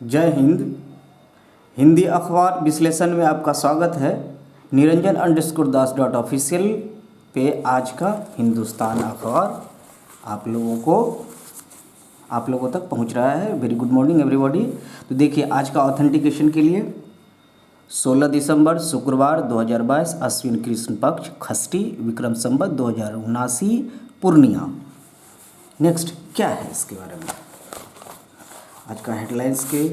जय हिंद। हिंदी अखबार विश्लेषण में आपका स्वागत है। निरंजन_दास.ऑफिशियल पे आज का हिंदुस्तान अखबार आप लोगों तक पहुंच रहा है। Very good morning everybody. तो देखिए आज का ऑथेंटिकेशन के लिए 16 दिसंबर शुक्रवार 2022 अश्विन कृष्ण पक्ष खष्टी विक्रम संवत 2079 पूर्णिया। नेक्स्ट क्या है इसके बारे में, आज का हेडलाइंस के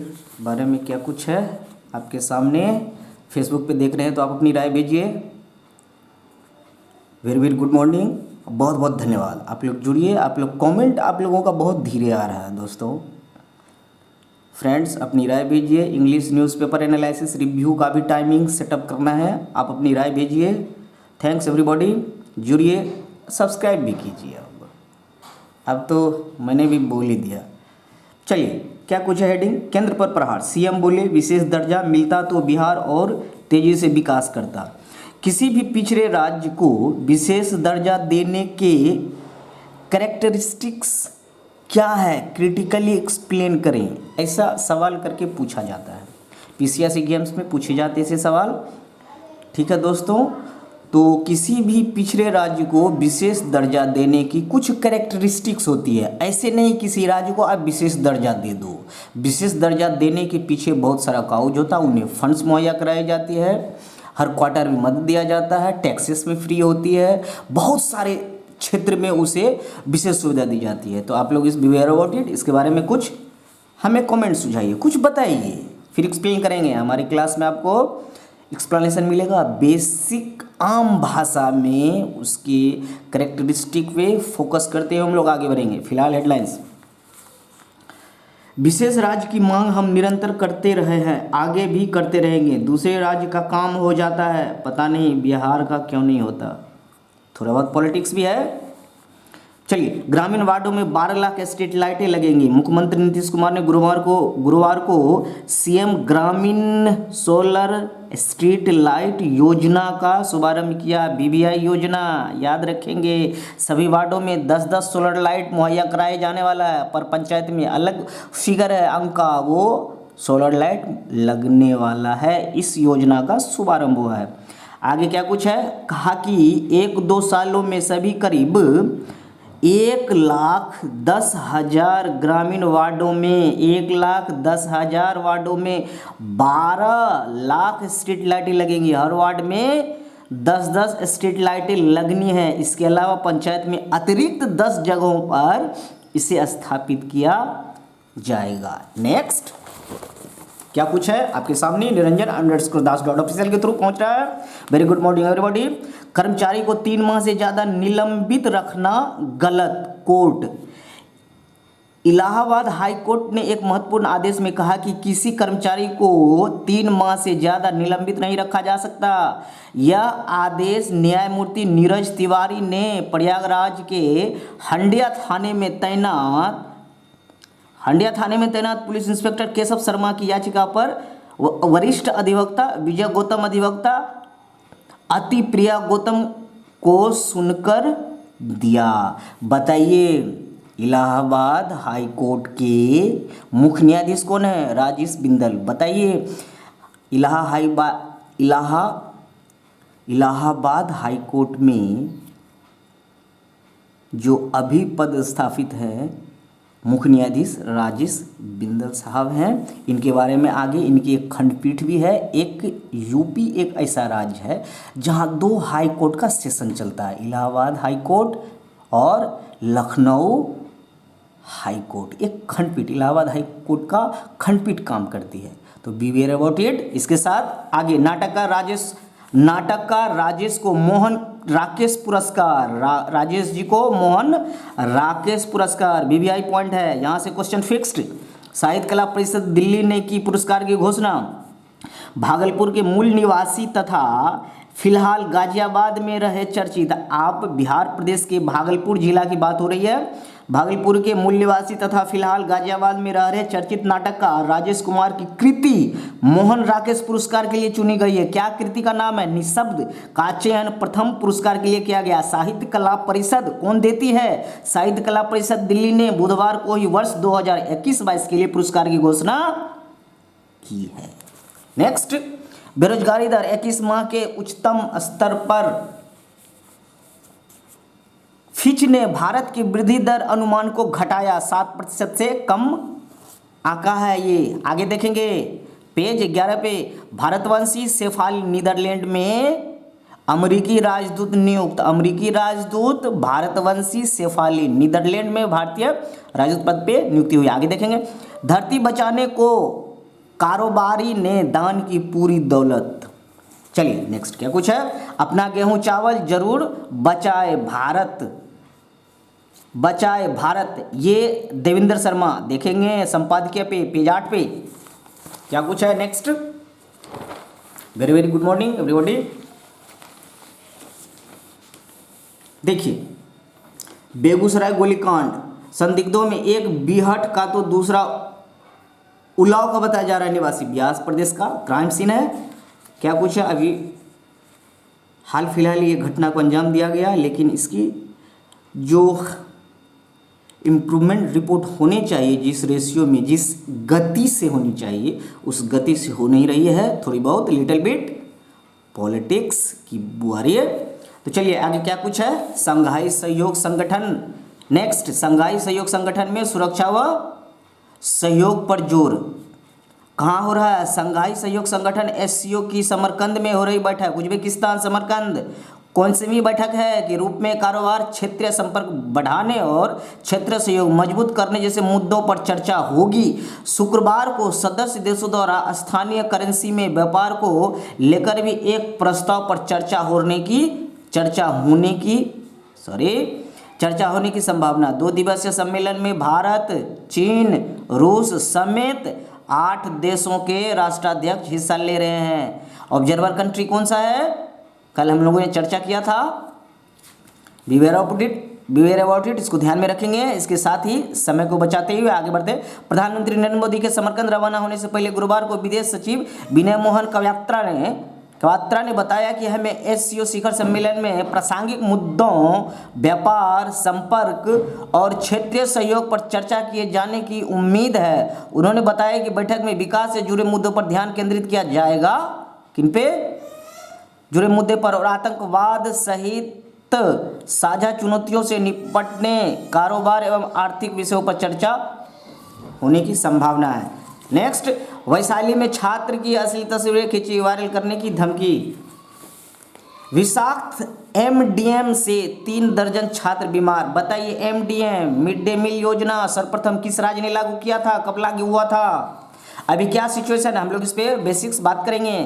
बारे में क्या कुछ है आपके सामने। फेसबुक पे देख रहे हैं तो आप अपनी राय भेजिए। वेरी वेरी गुड मॉर्निंग, बहुत बहुत धन्यवाद। आप लोग जुड़िए, आप लोग कमेंट आप लोगों का बहुत धीरे आ रहा है दोस्तों। फ्रेंड्स अपनी राय भेजिए। इंग्लिश न्यूज़पेपर एनालिसिस रिव्यू का भी टाइमिंग सेटअप करना है, आप अपनी राय भेजिए। थैंक्स एवरीबॉडी, जुड़िए, सब्सक्राइब भी कीजिए। अब तो मैंने भी बोल ही दिया। चलिए क्या कुछ है हेडिंग। केंद्र पर प्रहार, सीएम बोले विशेष दर्जा मिलता तो बिहार और तेजी से विकास करता। किसी भी पिछड़े राज्य को विशेष दर्जा देने के कैरेक्टरिस्टिक्स क्या है, क्रिटिकली एक्सप्लेन करें, ऐसा सवाल करके पूछा जाता है। पीसीएससी गेम्स में पूछे जाते ऐसे सवाल। ठीक है दोस्तों, तो किसी भी पिछड़े राज्य को विशेष दर्जा देने की कुछ कैरेक्टरिस्टिक्स होती है। ऐसे नहीं किसी राज्य को आप विशेष दर्जा दे दो। विशेष दर्जा देने के पीछे बहुत सारा काउज होता है। उन्हें फंड्स मुहैया कराई जाती है, हर क्वार्टर में मदद दिया जाता है, टैक्सेस में फ्री होती है, बहुत सारे क्षेत्र में उसे विशेष सुविधा दी जाती है। तो आप लोग इस बिवेयर अबाउट इट, इसके बारे में कुछ हमें कमेंट सुझाइए, कुछ बताइए, फिर एक्सप्लेन करेंगे। हमारी क्लास में आपको एक्सप्लेनेशन मिलेगा बेसिक आम भाषा में, उसकी कैरेक्टरिस्टिक पे फोकस करते हुए हम लोग आगे बढ़ेंगे। फिलहाल हेडलाइंस। विशेष राज्य की मांग हम निरंतर करते रहे हैं, आगे भी करते रहेंगे। दूसरे राज्य का काम हो जाता है, पता नहीं बिहार का क्यों नहीं होता। थोड़ा बहुत पॉलिटिक्स भी है। चलिए, ग्रामीण वार्डों में 12 लाख स्ट्रीट लाइटें लगेंगी। मुख्यमंत्री नीतीश कुमार ने गुरुवार को सीएम ग्रामीण सोलर स्ट्रीट लाइट योजना का शुभारंभ किया। बीबीआई योजना याद रखेंगे। सभी वार्डों में 10-10 सोलर लाइट मुहैया कराए जाने वाला है, पर पंचायत में अलग फिगर है अंक का, वो सोलर लाइट लगने वाला है। इस योजना का शुभारंभ हुआ है। आगे क्या कुछ है, कहा कि 1-2 सालों में सभी करीब 1,10,000 ग्रामीण वार्डों में 1,10,000 वार्डों में 12 लाख स्ट्रीट लाइटें लगेंगी। हर वार्ड में 10-10 स्ट्रीट लाइटें लगनी है। इसके अलावा पंचायत में अतिरिक्त 10 जगहों पर इसे स्थापित किया जाएगा। नेक्स्ट क्या कुछ है आपके सामने। निरंजन_दास.ऑफिशियल के थ्रू पहुंच रहा है। Very good morning everybody. कर्मचारी को 3 माह से ज़्यादा निलंबित रखना गलत। कोर्ट, इलाहाबाद हाई कोर्ट ने एक महत्वपूर्ण आदेश में कहा कि किसी कर्मचारी को 3 माह से ज़्यादा निलंबित नहीं रखा जा सकता। यह आदेश न्यायमूर्ति नीरज तिवारी ने प्रयागराज के हंडिया थाने में तैनात पुलिस इंस्पेक्टर केशव शर्मा की याचिका पर वरिष्ठ अधिवक्ता विजय गौतम, अधिवक्ता अति प्रिया गौतम को सुनकर दिया। बताइए, इलाहाबाद हाई कोर्ट के मुख्य न्यायाधीश कौन है? राजेश बिंदल। बताइए, इलाहाबाद हाई कोर्ट में जो अभी पद स्थापित है मुख्य न्यायाधीश राजेश बिंदल साहब हैं। इनके बारे में आगे, इनकी एक खंडपीठ भी है। एक यूपी एक ऐसा राज्य है जहां 2 हाई कोर्ट का सेशन चलता है, इलाहाबाद हाई कोर्ट और लखनऊ हाई कोर्ट। एक खंडपीठ, इलाहाबाद हाई कोर्ट का खंडपीठ काम करती है। तो बी वेयर अबाउट इट। इसके साथ आगे, नाटक का राजेश को मोहन राकेश पुरस्कार, राजेश जी को मोहन राकेश पुरस्कार। बीबीआई पॉइंट है, यहाँ से क्वेश्चन फिक्स्ड। साहित्य कला परिषद दिल्ली ने की पुरस्कार की घोषणा। भागलपुर के मूल निवासी तथा फिलहाल गाजियाबाद में रहे चर्चित, आप बिहार प्रदेश के भागलपुर जिला की बात हो रही है। भागलपुर के मूल निवासी तथा फिलहाल गाजियाबाद में रह रहे चर्चित नाटककार राजेश कुमार की कृति मोहन राकेश पुरस्कार के लिए चुनी गई है। क्या कृति का नाम है? निःशब्द का चयन प्रथम पुरस्कार के लिए किया गया। साहित्य कला परिषद कौन देती है? साहित्य कला परिषद दिल्ली ने बुधवार को ही वर्ष 2021-22 के लिए पुरस्कार की घोषणा की है। नेक्स्ट, बेरोजगारी दर 21 माह के उच्चतम स्तर पर। फिच ने भारत की वृद्धि दर अनुमान को घटाया, 7% से कम आंका है ये। आगे देखेंगे पेज 11 पे, भारतवंशी शेफाली नीदरलैंड में अमेरिकी राजदूत नियुक्त। अमेरिकी राजदूत भारतवंशी शेफाली नीदरलैंड में भारतीय राजदूत पद पे नियुक्ति हुई। आगे देखेंगे, धरती बचाने को कारोबारी ने दान की पूरी दौलत। चलिए नेक्स्ट क्या कुछ है, अपना गेहूं चावल जरूर बचाए भारत, बचाए भारत, ये देवेंद्र शर्मा। देखेंगे संपादकीय पे पेज 8 पे क्या कुछ है। Next, very very good morning everybody. देखिए, बेगूसराय गोलीकांड, संदिग्धों में एक बीहट का तो दूसरा उलाव का बताया जा रहा है निवासी, ब्यास प्रदेश का क्राइम सीन है। क्या कुछ है, अभी हाल फिलहाल ये घटना को अंजाम दिया गया, लेकिन इसकी जो इम्प्रूवमेंट रिपोर्ट होनी चाहिए, जिस रेशियो में, जिस गति से होनी चाहिए, उस गति से हो नहीं रही है। थोड़ी बहुत लिटिल बिट पॉलिटिक्स की बुआरी है। तो चलिए आगे क्या कुछ है, संघाई सहयोग संगठन। नेक्स्ट, संघाई सहयोग संगठन में सुरक्षा व सहयोग पर जोर कहाँ हो रहा है। संघाई सहयोग संगठन एससीओ की समरकंद में हो रही बैठक, उज्बेकिस्तान समरकंद। कौन सी बैठक है कि रूप में कारोबार, क्षेत्रीय संपर्क बढ़ाने और क्षेत्रीय सहयोग मजबूत करने जैसे मुद्दों पर चर्चा होगी। शुक्रवार को सदस्य देशों द्वारा स्थानीय करेंसी में व्यापार को लेकर भी एक प्रस्ताव पर चर्चा होने की संभावना। 2 दिवसीय सम्मेलन में भारत, चीन, रूस समेत 8 देशों के राष्ट्राध्यक्ष हिस्सा ले रहे हैं। ऑब्जर्वर कंट्री कौन सा है, कल हम लोगों ने चर्चा किया था। बिवेयर अबाउट इट, इसको ध्यान में रखेंगे। इसके साथ ही समय को बचाते हुए आगे बढ़ते। प्रधानमंत्री नरेंद्र मोदी के समरकंद रवाना होने से पहले गुरुवार को विदेश सचिव विनय मोहन क्वात्रा ने बताया कि हमें एससीओ शिखर सम्मेलन में प्रासंगिक मुद्दों, व्यापार, संपर्क और क्षेत्रीय सहयोग पर चर्चा किए जाने की उम्मीद है। उन्होंने बताया कि बैठक में विकास से जुड़े मुद्दों पर ध्यान केंद्रित किया जाएगा, किन पे जुड़े मुद्दे पर, और आतंकवाद सहित साझा चुनौतियों से निपटने, कारोबार एवं आर्थिक विषयों पर चर्चा होने की संभावना है। नेक्स्ट, वैशाली में छात्र की असली तस्वीरें खींची, वायरल करने की धमकी। विषाक्त एमडीएम से 3 दर्जन छात्र बीमार। बताइए, एमडीएम मिड डे मील योजना सर्वप्रथम किस राज्य ने लागू किया था, कब लागू हुआ था, अभी क्या सिचुएशन है, हम लोग इस पे बेसिक्स बात करेंगे।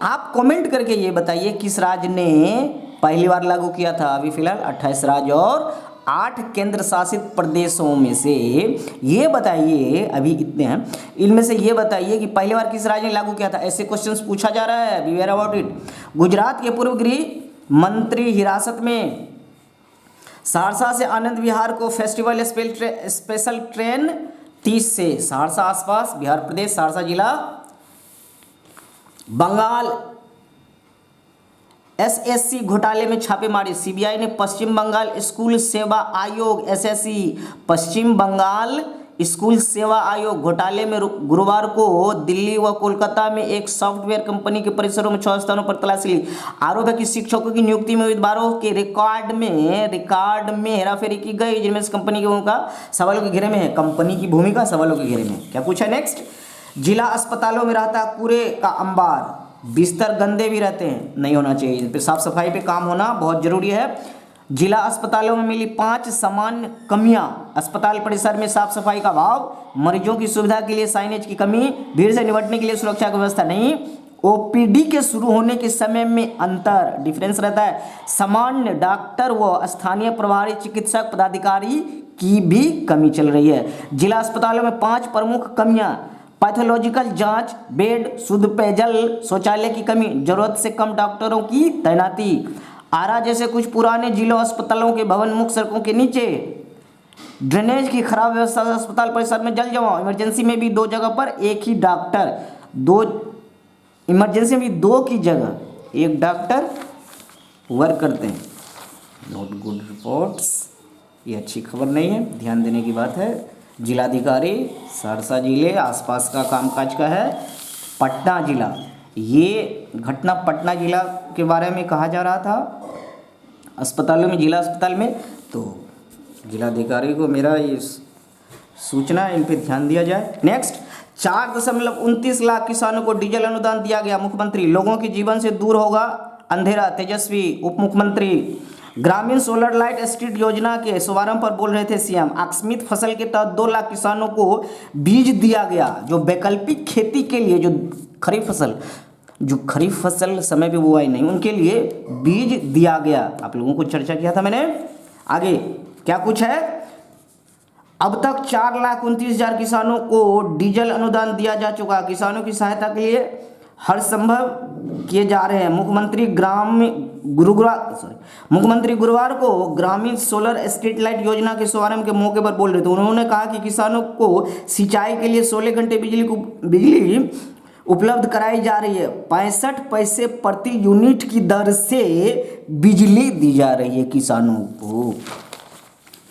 आप कमेंट करके ये बताइए किस राज्य ने पहली बार लागू किया था। अभी फिलहाल 28 राज्य और 8 केंद्र शासित प्रदेशों में से ये बताइए, अभी इतने हैं, इनमें से ये बताइए कि पहली बार किस राज्य ने लागू किया था। ऐसे क्वेश्चंस पूछा जा रहा है, be aware about it. Gujarat के पूर्व गृह मंत्री हिरासत में। सहरसा से आनंद विहार को फेस्टिवल स्पेशल ट्रेन 30 से सहरसा आसपास, बिहार प्रदेश, सहरसा जिला। बंगाल एसएससी घोटाले में छापेमारी, सीबीआई ने पश्चिम बंगाल स्कूल सेवा आयोग एसएससी, पश्चिम बंगाल स्कूल सेवा आयोग घोटाले में गुरुवार को दिल्ली व कोलकाता में एक सॉफ्टवेयर कंपनी के परिसरों में 6 स्थानों पर तलाशी ली। आरोप है कि शिक्षकों की नियुक्ति में उम्मीदवारों के रिकॉर्ड में हेराफेरी की गई, जिनमें से कंपनी की भूमिका सवालों के घेरे में है। कंपनी की भूमिका सवालों के घेरे में क्या पूछा। नेक्स्ट, जिला अस्पतालों में रहता कूड़े का अंबार, बिस्तर गंदे भी रहते हैं, नहीं होना चाहिए। फिर साफ सफाई पे काम होना बहुत जरूरी है। जिला अस्पतालों में मिली 5 सामान्य कमियां। अस्पताल परिसर में साफ सफाई का अभाव, मरीजों की सुविधा के लिए साइनेज की कमी, भीड़ से निपटने के लिए सुरक्षा की व्यवस्था नहीं, ओपीडी के शुरू होने के समय में अंतर, डिफरेंस रहता है, सामान्य डॉक्टर व स्थानीय प्रभारी चिकित्सक पदाधिकारी की भी कमी चल रही है। जिला अस्पतालों में 5 प्रमुख कमियां: पैथोलॉजिकल जांच, बेड, शुद्ध पेयजल, शौचालय की कमी, जरूरत से कम डॉक्टरों की तैनाती। आरा जैसे कुछ पुराने जिलों अस्पतालों के भवन मुख्य सड़कों के नीचे, ड्रेनेज की खराब व्यवस्था, अस्पताल परिसर में जल जमाव, इमरजेंसी में भी 2 जगह पर एक ही डॉक्टर, 2 इमरजेंसी में भी 2 की जगह एक डॉक्टर वर्क करते हैं। नॉट गुड रिपोर्ट्स, ये अच्छी खबर नहीं है, ध्यान देने की बात है। जिलाधिकारी सहरसा जिले आसपास का कामकाज का है, पटना जिला, ये घटना पटना जिला के बारे में कहा जा रहा था अस्पतालों में, जिला अस्पताल में। तो जिलाधिकारी को मेरा ये सूचना, इन पे ध्यान दिया जाए। नेक्स्ट, 4.29 लाख किसानों को डीजल अनुदान दिया गया। मुख्यमंत्री, लोगों के जीवन से दूर होगा अंधेरा। तेजस्वी उप मुख्यमंत्री, ग्रामीण सोलर लाइट स्ट्रीट योजना के शुभारंभ पर बोल रहे थे सीएम। आकस्मिक फसल के तहत 2 लाख किसानों को बीज दिया गया। जो वैकल्पिक खेती के लिए, जो खरीफ फसल समय पे बुआई नहीं, उनके लिए बीज दिया गया। आप लोगों को चर्चा किया था मैंने। आगे क्या कुछ है, अब तक 4,29,000 किसानों को डीजल अनुदान दिया जा चुका। किसानों की सहायता के लिए हर संभव किए जा रहे हैं। मुख्यमंत्री गुरुवार को ग्रामीण सोलर स्ट्रीट लाइट योजना के शुभारंभ के मौके पर बोल रहे थे। उन्होंने कहा कि किसानों को सिंचाई के लिए 16 घंटे बिजली उपलब्ध कराई जा रही है। 65 पैसे प्रति यूनिट की दर से बिजली दी जा रही है किसानों को,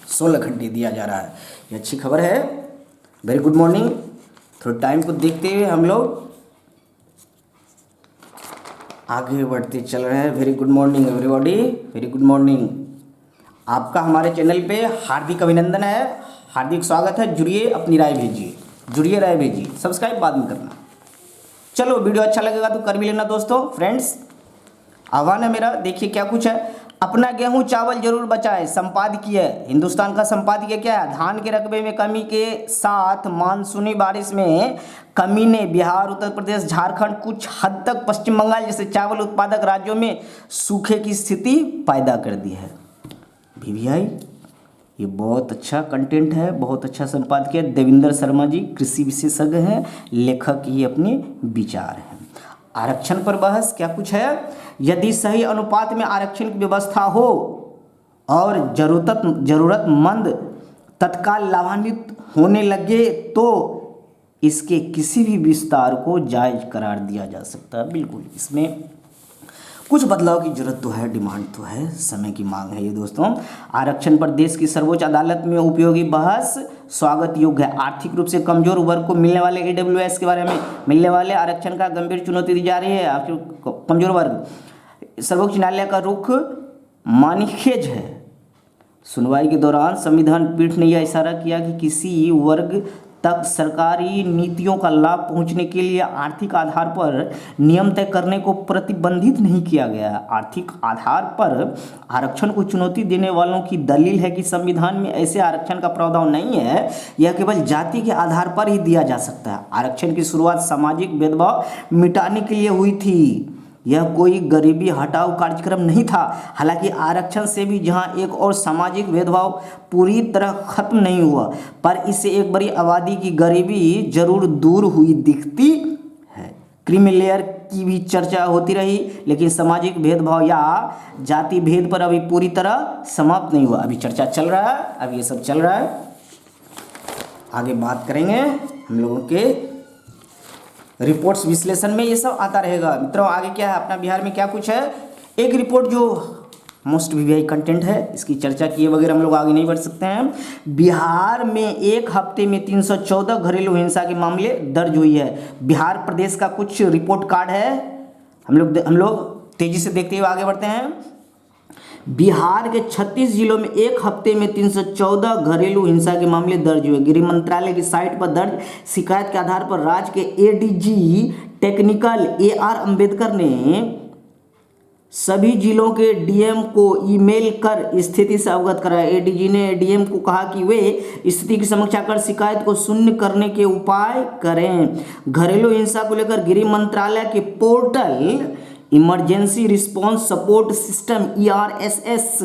16 घंटे दिया जा रहा है। ये अच्छी खबर है। Very good morning. थोड़ा टाइम को देखते हुए हम लोग आगे बढ़ते चल रहे हैं। Very good morning everybody, very good morning. आपका हमारे चैनल पे हार्दिक अभिनंदन है, हार्दिक स्वागत है। जुड़िए, अपनी राय भेजिए, राय भेजिए। सब्सक्राइब बाद में करना। चलो, वीडियो अच्छा लगेगा तो कर भी लेना दोस्तों। फ्रेंड्स, आह्वान है मेरा, देखिए क्या कुछ है। अपना गेहूं चावल जरूर बचाएं, संपादकीय। हिंदुस्तान का संपादकीय क्या है, धान के रकबे में कमी के साथ मानसूनी बारिश में कमी ने बिहार, उत्तर प्रदेश, झारखंड, कुछ हद तक पश्चिम बंगाल जैसे चावल उत्पादक राज्यों में सूखे की स्थिति पैदा कर दी है। VVI, ये बहुत अच्छा कंटेंट है, बहुत अच्छा संपादकीय। देवेंद्र शर्मा जी कृषि विशेषज्ञ हैं, लेखक ये अपने विचार हैं। आरक्षण पर बहस क्या कुछ है, यदि सही अनुपात में आरक्षण की व्यवस्था हो और जरूरतमंद तत्काल लाभान्वित होने लगे तो इसके किसी भी विस्तार को जायज करार दिया जा सकता है। बिल्कुल, इसमें कुछ बदलाव की जरूरत तो है, डिमांड तो है, समय की मांग है ये दोस्तों। आरक्षण पर देश की सर्वोच्च अदालत में उपयोगी बहस स्वागत योग्य है। आर्थिक रूप से कमजोर वर्ग को मिलने वाले AWS के बारे में, मिलने वाले आरक्षण का गंभीर चुनौती दी जा रही है। कमजोर वर्ग, सर्वोच्च न्यायालय का रुख मानीखेज है। सुनवाई के दौरान संविधान पीठ ने यह इशारा किया कि किसी वर्ग तक सरकारी नीतियों का लाभ पहुंचने के लिए आर्थिक आधार पर नियम तय करने को प्रतिबंधित नहीं किया गया। आर्थिक आधार पर आरक्षण को चुनौती देने वालों की दलील है कि संविधान में ऐसे आरक्षण का प्रावधान नहीं है, यह केवल जाति के आधार पर ही दिया जा सकता है। आरक्षण की शुरुआत सामाजिक भेदभाव मिटाने के लिए हुई थी, यह कोई गरीबी हटाओ कार्यक्रम नहीं था। हालांकि आरक्षण से भी जहां एक और सामाजिक भेदभाव पूरी तरह खत्म नहीं हुआ, पर इससे एक बड़ी आबादी की गरीबी जरूर दूर हुई दिखती है। क्रीमी लेयर की भी चर्चा होती रही, लेकिन सामाजिक भेदभाव या जाति भेद पर अभी पूरी तरह समाप्त नहीं हुआ। अभी चर्चा चल रहा है, अभी ये सब चल रहा है। आगे बात करेंगे हम लोगों के रिपोर्ट्स विश्लेषण में, ये सब आता रहेगा मित्रों। आगे क्या है अपना बिहार में क्या कुछ है, एक रिपोर्ट जो मोस्ट VVI कंटेंट है, इसकी चर्चा किए वगैरह हम लोग आगे नहीं बढ़ सकते हैं। बिहार में एक हफ्ते में 314 घरेलू हिंसा के मामले दर्ज हुई है। बिहार प्रदेश का कुछ रिपोर्ट कार्ड है, हम लोग तेजी से देखते हुए आगे बढ़ते हैं। बिहार के 36 जिलों में एक हफ्ते में 314 घरेलू हिंसा के मामले दर्ज हुए। गृह मंत्रालय की साइट पर दर्ज शिकायत के आधार पर राज्य के ADG टेक्निकल AR अंबेडकर ने सभी जिलों के DM को ईमेल कर स्थिति से अवगत कराया। ADG ने DM को कहा कि वे स्थिति की समीक्षा कर शिकायत को शून्य करने के उपाय करें। घरेलू हिंसा को लेकर गृह मंत्रालय के portal emergency response support system ERSS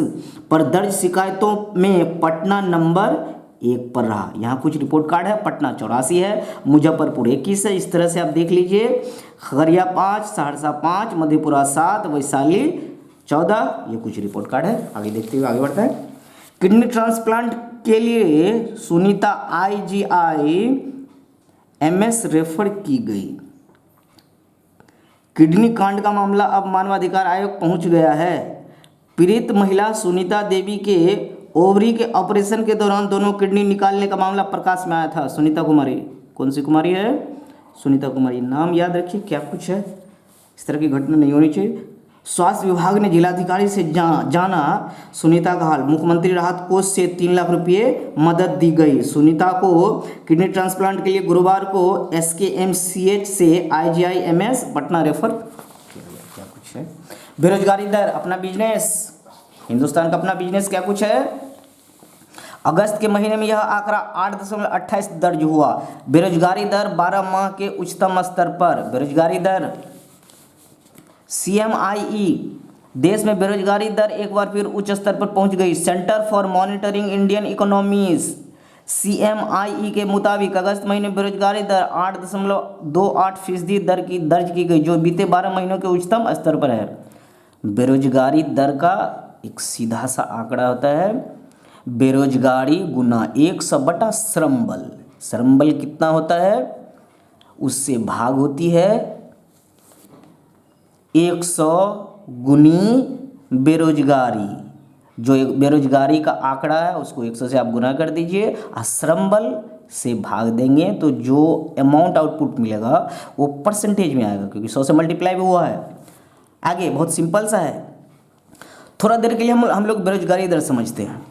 पर दर्ज शिकायतों में पटना नंबर 1 पर रहा। यहाँ कुछ रिपोर्ट कार्ड है, पटना 84 है, मुजफ्फरपुर 21 है। इस तरह से आप देख लीजिए, खगड़िया 5, सहरसा 5, मधेपुरा 7, वैशाली 14, ये कुछ रिपोर्ट कार्ड है। आगे देखते हुए आगे बढ़ता है। किडनी ट्रांसप्लांट के लिए सुनीता IGI-MS रेफर की गई। किडनी कांड का मामला अब मानवाधिकार आयोग पहुंच गया है। पीड़ित महिला सुनीता देवी के ओवरी के ऑपरेशन के दौरान दोनों किडनी निकालने का मामला प्रकाश में आया था। सुनीता कुमारी, कौन सी कुमारी है? सुनीता कुमारी, नाम याद रखिए क्या कुछ है, इस तरह की घटना नहीं होनी चाहिए। स्वास्थ्य विभाग ने जिलाधिकारी से जाना सुनीता का हाल, मुख्यमंत्री राहत कोष से 3 लाख रुपये मदद दी गई। सुनीता को किडनी ट्रांसप्लांट के लिए गुरुवार को SKMCH से IGIMS पटना रेफर किया गया। क्या कुछ है, बेरोजगारी दर, अपना बिजनेस, हिंदुस्तान का अपना बिजनेस क्या कुछ है। अगस्त के महीने में यह आंकड़ा 8.28 दर्ज हुआ। बेरोजगारी दर 12 माह के उच्चतम स्तर पर। बेरोजगारी दर CMIE, देश में बेरोजगारी दर एक बार फिर उच्च स्तर पर पहुंच गई। Centre for monitoring Indian economies CMIE के मुताबिक अगस्त महीने बेरोजगारी दर 8.28% दर की दर्ज की गई, जो बीते 12 महीनों के उच्चतम स्तर पर है। बेरोजगारी दर का एक सीधा सा आंकड़ा होता है बेरोजगारी गुना 100 बटा श्रम बल। श्रम बल कितना होता है, उससे भाग होती है 100 गुनी बेरोजगारी। जो एक बेरोजगारी का आंकड़ा है उसको 100 से आप गुना कर दीजिए और श्रम बल से भाग देंगे तो जो अमाउंट आउटपुट मिलेगा वो परसेंटेज में आएगा, क्योंकि 100 से मल्टीप्लाई भी हुआ है। आगे बहुत सिंपल सा है, थोड़ा देर के लिए हम लोग बेरोजगारी दर समझते हैं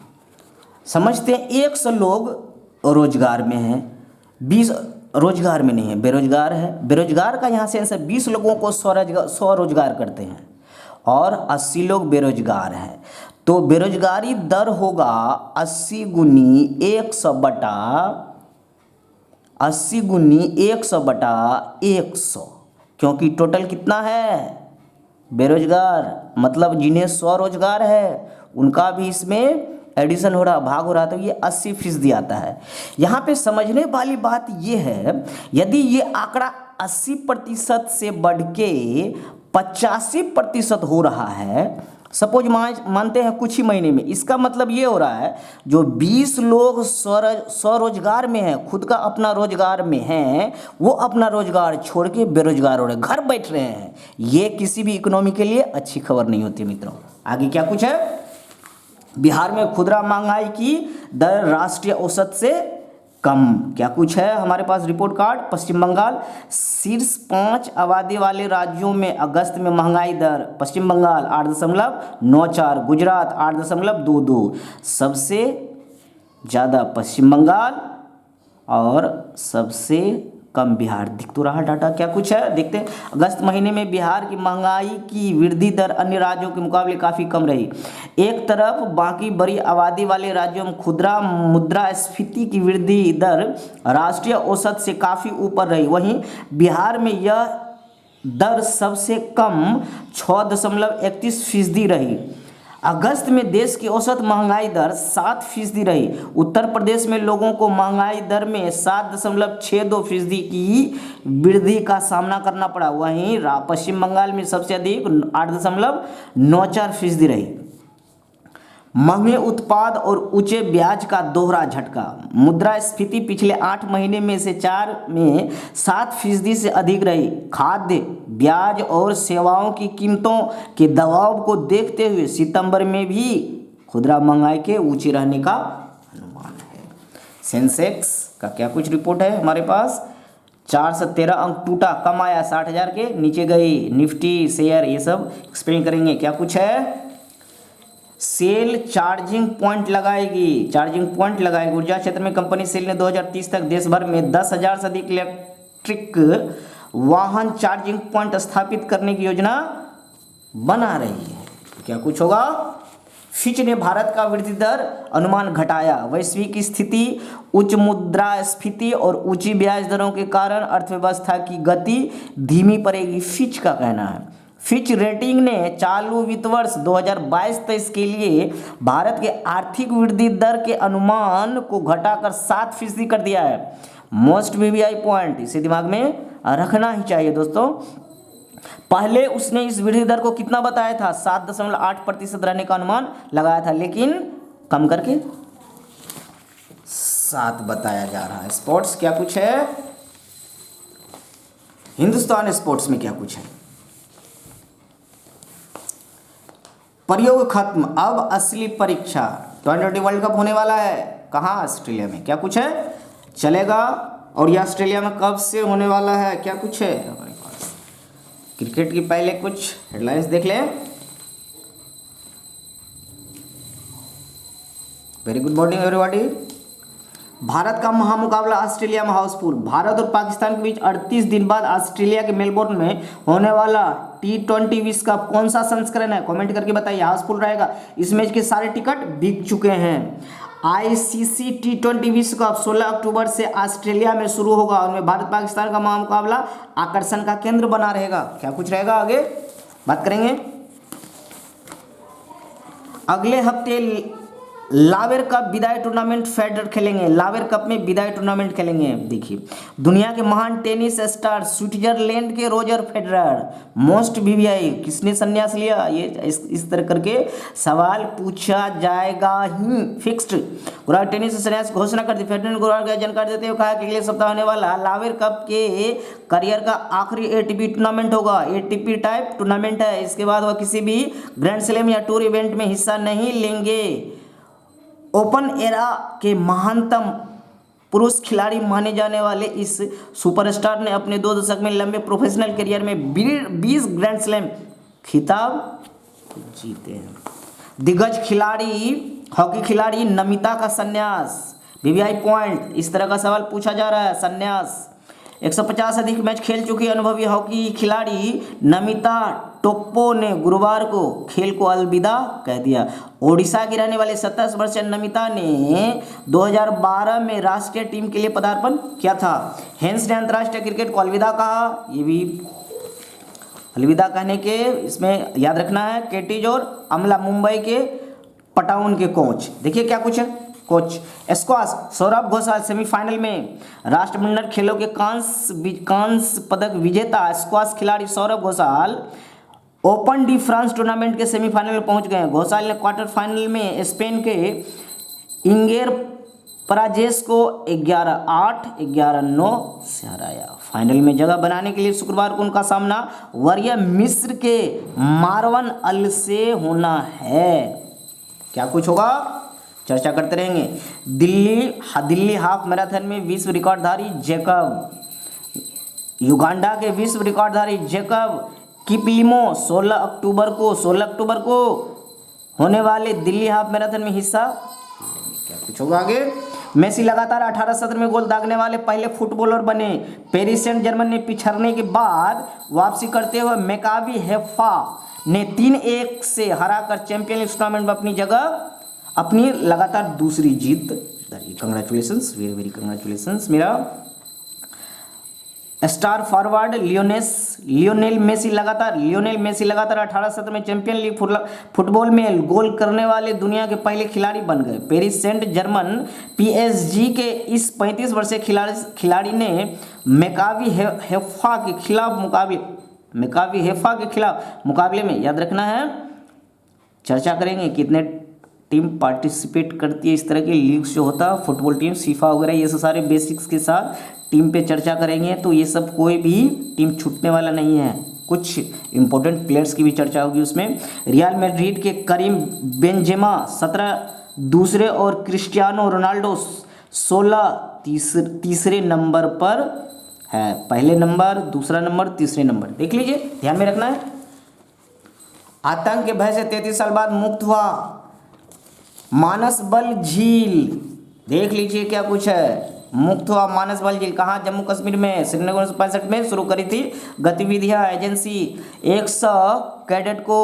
100 लोग रोजगार में हैं, 20 रोजगार में नहीं है, बेरोजगार है। बेरोजगार का यहाँ से आंसर 20 लोगों को स्वरोजगार करते हैं और 80 लोग बेरोजगार हैं, तो बेरोजगारी दर होगा 80 गुनी 100 बटा 100, क्योंकि टोटल कितना है बेरोजगार, मतलब जिन्हें स्वरोजगार है उनका भी इसमें एडिशन हो रहा, भाग हो रहा, तो ये 80% आता है। यहाँ पे समझने वाली बात ये है, यदि ये आंकड़ा 80% से बढ़ के 85% हो रहा है, सपोज मानते हैं कुछ ही महीने में, इसका मतलब ये हो रहा है जो 20 लोग स्वरोजगार में हैं, खुद का अपना रोजगार में हैं, वो अपना रोजगार छोड़ के बेरोजगार हो रहे, घर बैठ रहे हैं। ये किसी भी इकोनॉमी के लिए अच्छी खबर नहीं होती मित्रों। आगे क्या कुछ है, बिहार में खुदरा महंगाई की दर राष्ट्रीय औसत से कम। क्या कुछ है हमारे पास रिपोर्ट कार्ड, पश्चिम बंगाल शीर्ष 5 आबादी वाले राज्यों में अगस्त में महंगाई दर, पश्चिम बंगाल 8.94, गुजरात 8.22, सबसे ज़्यादा पश्चिम बंगाल और सबसे कम बिहार। दिख तो रहा डाटा, क्या कुछ है देखते हैं। अगस्त महीने में बिहार की महंगाई की वृद्धि दर अन्य राज्यों के मुकाबले काफ़ी कम रही। एक तरफ बाकी बड़ी आबादी वाले राज्यों में खुदरा मुद्रास्फीति की वृद्धि दर राष्ट्रीय औसत से काफ़ी ऊपर रही, वहीं बिहार में यह दर सबसे कम 6.31% रही। अगस्त में देश की औसत महंगाई दर 7% रही। उत्तर प्रदेश में लोगों को महंगाई दर में 7.62% की वृद्धि का सामना करना पड़ा, वहीं पश्चिम बंगाल में सबसे अधिक 8.94% रही। महंगे उत्पाद और ऊंचे ब्याज का दोहरा झटका। मुद्रास्फीति पिछले 8 महीने में से 4 में 7% से अधिक रही। खाद्य, ब्याज और सेवाओं की कीमतों के दबाव को देखते हुए सितंबर में भी खुदरा महंगाई के ऊंचे रहने का अनुमान है। सेंसेक्स का क्या कुछ रिपोर्ट है हमारे पास, 413 अंक टूटा, कम आया 60,000 के नीचे गई। निफ्टी शेयर ये सब एक्सप्लेन करेंगे। क्या कुछ है, सेल चार्जिंग पॉइंट लगाएगी, ऊर्जा क्षेत्र में कंपनी सेल ने 2030 तक देश भर में 10,000 से अधिक इलेक्ट्रिक वाहन चार्जिंग पॉइंट स्थापित करने की योजना बना रही है। क्या कुछ होगा, फिच ने भारत का वृद्धि दर अनुमान घटाया। वैश्विक स्थिति, उच्च मुद्रास्फीति और ऊंची ब्याज दरों के कारण अर्थव्यवस्था की गति धीमी पड़ेगी, फिच का कहना है। फिच रेटिंग ने चालू वित्त वर्ष 2022-23 के लिए भारत के आर्थिक वृद्धि दर के अनुमान को घटाकर 7% कर दिया है। मोस्ट वीवीआई पॉइंट, इसे दिमाग में रखना ही चाहिए दोस्तों। पहले उसने इस वृद्धि दर को कितना बताया था, 7.8% रहने का अनुमान लगाया था, लेकिन कम करके 7 बताया जा रहा है। स्पोर्ट्स क्या कुछ है, हिंदुस्तान स्पोर्ट्स में क्या कुछ है, प्रयोग खत्म, अब असली परीक्षा। 2020 वर्ल्ड कप होने वाला है, कहाँ, ऑस्ट्रेलिया में। क्या कुछ है, चलेगा और ये ऑस्ट्रेलिया में कब से होने वाला है, क्या कुछ है हमारे पास। क्रिकेट की पहले कुछ हेडलाइंस देख लें। Very good morning everybody. Bharat का महामुकाबला ऑस्ट्रेलिया में हाउसफुल। भारत और पाकिस्तान के बीच 38 दिन बाद ऑस्ट्रेलिया के मेलबोर्न में होने वाला T20 विश्व कप कौन सा संस्करण है, कमेंट करके बताइए। हाउसफुल रहेगा। इस मैच के सारे टिकट बिक चुके हैं। ICC T20 विश्व कप 16 अक्टूबर से ऑस्ट्रेलिया में शुरू होगा और में भारत पाकिस्तान का महामुकाबला आकर्षण का केंद्र बना रहेगा। क्या कुछ रहेगा आगे बात करेंगे। अगले हफ्ते लावेर कप विदाई टूर्नामेंट फेडरर खेलेंगे। लावेर कप में विदाई टूर्नामेंट खेलेंगे। देखिए, दुनिया के महान टेनिस स्टार स्विट्जरलैंड के रोजर फेडरर मोस्ट VVI किसने संन्यास लिया, ये इस तरह करके सवाल पूछा जाएगा ही फिक्स्ड। गुरुवार टेनिस से संन्यास घोषणा कर दी। फेडरर ने गुरुवार को जानकारी देते हुए कहा कि अगले सप्ताह होने वाला लावेर कप के करियर का आखिरी ATP टूर्नामेंट होगा। ATP टाइप टूर्नामेंट है। इसके बाद वह किसी भी ग्रैंड स्लैम या टूर इवेंट में हिस्सा नहीं लेंगे। ओपन एरा के महानतम पुरुष खिलाड़ी माने जाने वाले इस सुपरस्टार ने अपने 2 दशक में लंबे प्रोफेशनल करियर में 20 ग्रैंड स्लैम खिताब जीते हैं। दिग्गज खिलाड़ी हॉकी खिलाड़ी नमिता का संन्यास, VVI पॉइंट। इस तरह का सवाल पूछा जा रहा है। संन्यास 150 अधिक मैच खेल चुकी अनुभवी हॉकी खिलाड़ी नमिता टोप्पो ने गुरुवार को खेल को अलविदा कह दिया। ओडिशा की रहने वाले 27 वर्षीय नमिता ने 2012 में राष्ट्रीय टीम के लिए पदार्पण किया था। हेंस ने अंतर्राष्ट्रीय क्रिकेट को अलविदा कहा। ये भी अलविदा कहने के इसमें याद रखना है। केटीज और अमला मुंबई के पटाउन के कोच। देखिए क्या कुछ है। Coach squash Saurabh Ghoshal semifinal में राष्ट्रमंडल खेलों के कांस्य पदक विजेता स्क्वाश खिलाड़ी Saurabh Ghoshal open D France tournament के सेमीफाइनल में पहुंच गए। घोषाल ने क्वार्टर फाइनल में स्पेन के इंगेर पराजेस को 11-8, 11-9 से हराया। फाइनल में जगह बनाने के लिए शुक्रवार को उनका सामना वरीय मिस्र के मारवन अल से होना है। क्या कुछ होगा चर्चा करते रहेंगे। दिल्ली हाफ मैराथन में विश्व रिकॉर्डधारी जैकब, युगांडा के विश्व रिकॉर्डधारी जैकब किपलिमो 16 अक्टूबर को होने वाले दिल्ली हाफ मैराथन में हिस्सा। क्या कुछ होगा आगे। मेसी लगातार 18 सत्र में गोल दागने वाले पहले फुटबॉलर बने। पेरिस सेंट जर्मन ने पिछड़ने के बाद वापसी करते हुए मैकाबी हैफा ने 3-1 से हराकर चैंपियन लीग टूर्नामेंट में अपनी लगातार दूसरी जीत दर्ज। Congratulations, very very congratulations. मेरा स्टार फॉरवर्ड लियोनेल मेसी लगातार 18 सत्र में चैंपियन लीग फुटबॉल में गोल करने वाले दुनिया के पहले खिलाड़ी बन गए। पेरिस सेंट जर्मन PSG के इस 35 वर्षीय खिलाड़ी ने मैकाबी हैफा के खिलाफ मुकाबले में याद रखना है। चर्चा करेंगे कितने टीम पार्टिसिपेट करती है इस तरह के लीग्स जो होता है फुटबॉल टीम फीफा वगैरह, ये सब सारे बेसिक्स के साथ टीम पे चर्चा करेंगे। तो ये सब कोई भी टीम छूटने वाला नहीं है। कुछ इंपॉर्टेंट प्लेयर्स की भी चर्चा होगी उसमें। रियल मैड्रिड के करीम बेंजेमा 17 दूसरे और क्रिस्टियानो रोनाल्डो 16 तीसरे नंबर पर है। पहले नंबर, दूसरा नंबर, तीसरे नंबर देख लीजिए, ध्यान में रखना है। आतंक के भय से 33 साल बाद मुक्त हुआ मानसबल झील, देख लीजिए क्या कुछ है। मुक्त हुआ मानसबल झील कहाँ, जम्मू कश्मीर में। श्रीनगर 1965 में शुरू करी थी गतिविधियां। एजेंसी 100 कैडेट को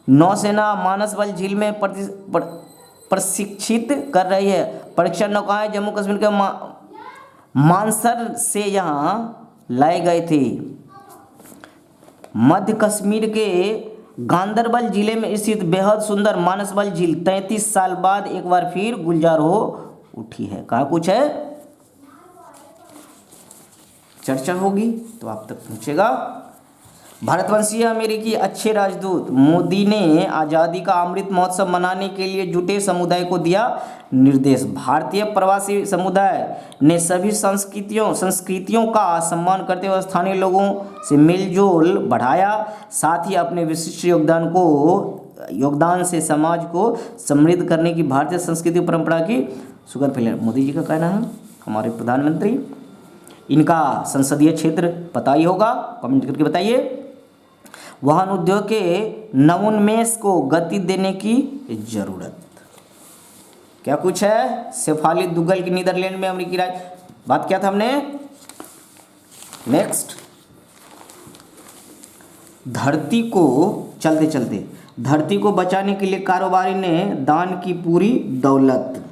नौसेना मानसबल झील में प्रशिक्षित कर रही है। परीक्षण नौकाएं जम्मू कश्मीर के मानसर से यहाँ लाई गई थी। मध्य कश्मीर के गांदरबल जिले में स्थित बेहद सुंदर मानसबल झील 33 साल बाद एक बार फिर गुलजार हो उठी है। कहाँ कुछ है चर्चा होगी तो आप तक पहुंचेगा। भारतवंशीय अमेरिकी अच्छे राजदूत मोदी ने आज़ादी का अमृत महोत्सव मनाने के लिए जुटे समुदाय को दिया निर्देश। भारतीय प्रवासी समुदाय ने सभी संस्कृतियों का सम्मान करते हुए स्थानीय लोगों से मेलजोल बढ़ाया, साथ ही अपने विशिष्ट योगदान से समाज को समृद्ध करने की भारतीय संस्कृति परंपरा की सुगंध फैलाया। मोदी जी का कहना है हमारे प्रधानमंत्री। इनका संसदीय क्षेत्र पता ही होगा, कमेंट करके बताइए। वाहन उद्योग के नवोन्मेष को गति देने की जरूरत। क्या कुछ है? शेफाली दुग्गल की नीदरलैंड में अमेरिकी बात किया था हमने। नेक्स्ट, धरती को चलते चलते धरती को बचाने के लिए कारोबारी ने दान की पूरी दौलत